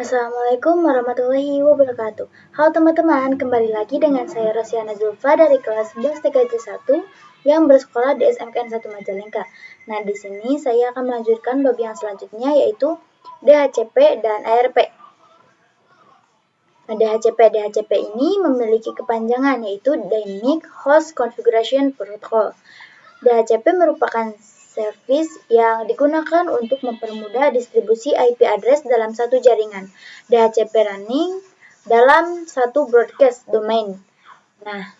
Assalamualaikum warahmatullahi wabarakatuh. Halo teman-teman, kembali lagi dengan saya Rosiana Zulfa dari kelas 11 TKJ 1 yang bersekolah di SMKN 1 Majalengka. Nah, di sini saya akan melanjutkan bab yang selanjutnya yaitu DHCP dan ARP. Nah, DHCP ini memiliki kepanjangan yaitu Dynamic Host Configuration Protocol. DHCP merupakan service yang digunakan untuk mempermudah distribusi IP address dalam satu jaringan. DHCP running dalam satu broadcast domain. Nah,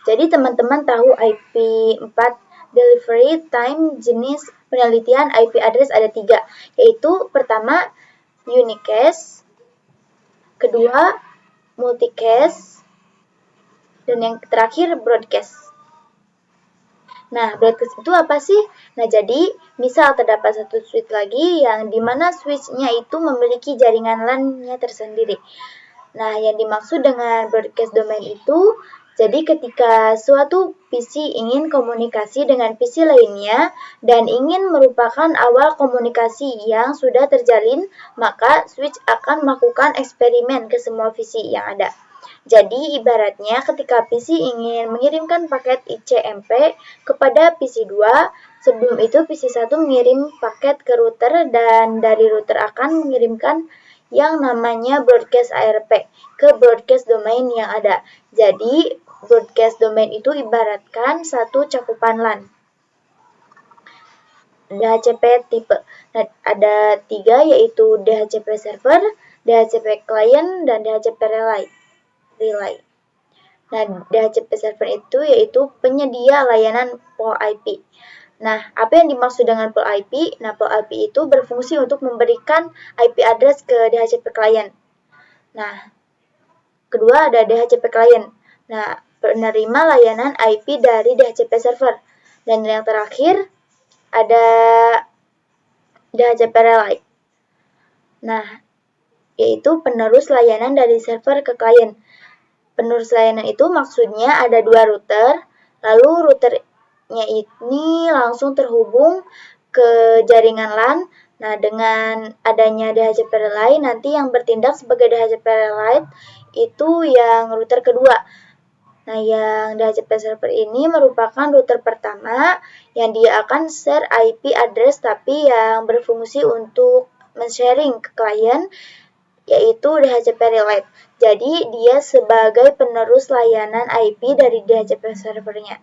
jadi teman-teman tahu IP4 delivery time jenis penelitian IP address ada 3, yaitu pertama unicast, kedua multicast, dan yang terakhir broadcast. Nah, broadcast itu apa sih? Nah, jadi misal terdapat satu switch lagi yang dimana switch-nya itu memiliki jaringan LAN-nya tersendiri. Nah, yang dimaksud dengan broadcast domain itu, jadi ketika suatu PC ingin komunikasi dengan PC lainnya dan ingin merupakan awal komunikasi yang sudah terjalin, maka switch akan melakukan eksperimen ke semua PC yang ada. Jadi, ibaratnya ketika PC ingin mengirimkan paket ICMP kepada PC 2, sebelum itu PC 1 mengirim paket ke router dan dari router akan mengirimkan yang namanya broadcast ARP ke broadcast domain yang ada. Jadi, broadcast domain itu ibaratkan satu cakupan LAN. DHCP tipe. Nah, ada 3 yaitu DHCP server, DHCP client, dan DHCP relay. Nah, DHCP server itu yaitu penyedia layanan pool IP. Nah, apa yang dimaksud dengan pool IP? Nah, pool IP itu berfungsi untuk memberikan IP address ke DHCP client. Nah, kedua ada DHCP client. Nah, penerima layanan IP dari DHCP server. Dan yang terakhir ada DHCP relay. Nah, yaitu penerus layanan dari server ke klien. Penerus layanan itu maksudnya ada 2 router, lalu routernya ini langsung terhubung ke jaringan LAN. Nah, dengan adanya DHCP relay, nanti yang bertindak sebagai DHCP relay itu yang router kedua. Nah, yang DHCP server ini merupakan router pertama yang dia akan share IP address tapi yang berfungsi untuk men-sharing ke klien, yaitu DHCP relay. Jadi, dia sebagai penerus layanan IP dari DHCP servernya.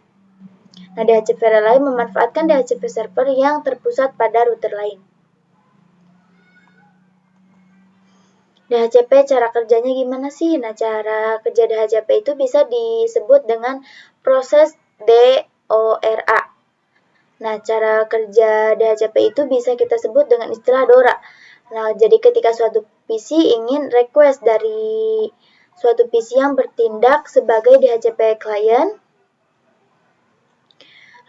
Nah, DHCP relay memanfaatkan DHCP server yang terpusat pada router lain. DHCP cara kerjanya gimana sih? Nah, cara kerja DHCP itu bisa disebut dengan proses DORA. Nah, cara kerja DHCP itu bisa kita sebut dengan istilah DORA. Nah, jadi ketika suatu PC ingin request dari suatu PC yang bertindak sebagai DHCP client,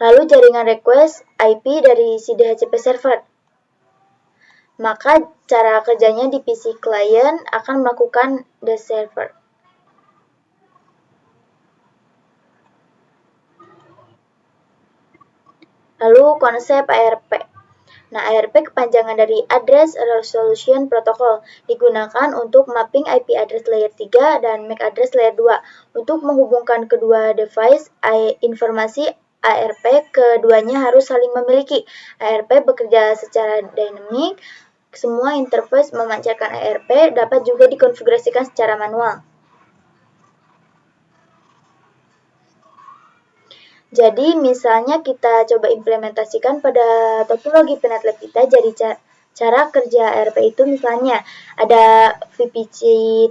lalu jaringan request IP dari si DHCP server, maka cara kerjanya di PC client akan melakukan the server. Lalu konsep ARP. Nah, ARP kepanjangan dari Address Resolution Protocol, digunakan untuk mapping IP address layer 3 dan MAC address layer 2. Untuk menghubungkan kedua device, informasi ARP keduanya harus saling memiliki. ARP bekerja secara dynamic, semua interface memancarkan ARP dapat juga dikonfigurasikan secara manual. Jadi, misalnya kita coba implementasikan pada topologi penetlab kita, jadi cara kerja ARP itu misalnya ada VPC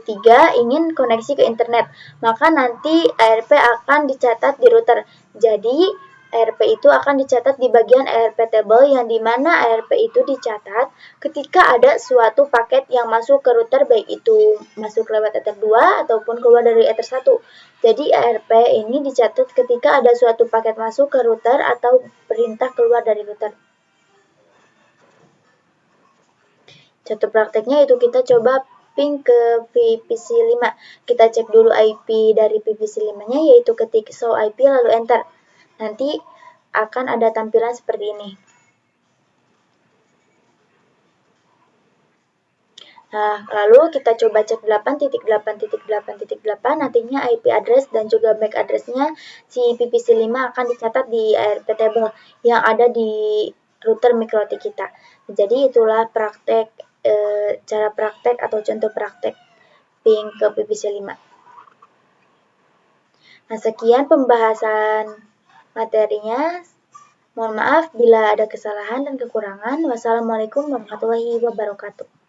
3 ingin koneksi ke internet, maka nanti ARP akan dicatat di router. Jadi, ARP itu akan dicatat di bagian ARP table yang dimana ARP itu dicatat ketika ada suatu paket yang masuk ke router, baik itu masuk lewat Ether 2 ataupun keluar dari Ether 1. Jadi ARP ini dicatat ketika ada suatu paket masuk ke router atau perintah keluar dari router. Contoh prakteknya itu kita coba ping ke VPC 5. Kita cek dulu IP dari VPC 5-nya yaitu ketik show IP lalu enter. Nanti akan ada tampilan seperti ini. Nah, lalu kita coba cek 8.8.8.8, nantinya IP address dan juga MAC address-nya si PPC5 akan dicatat di ARP table yang ada di router MikroTik kita. Jadi itulah cara praktek atau contoh praktek ping ke PPC5. Nah, sekian pembahasan materinya. Mohon maaf bila ada kesalahan dan kekurangan. Wassalamualaikum warahmatullahi wabarakatuh.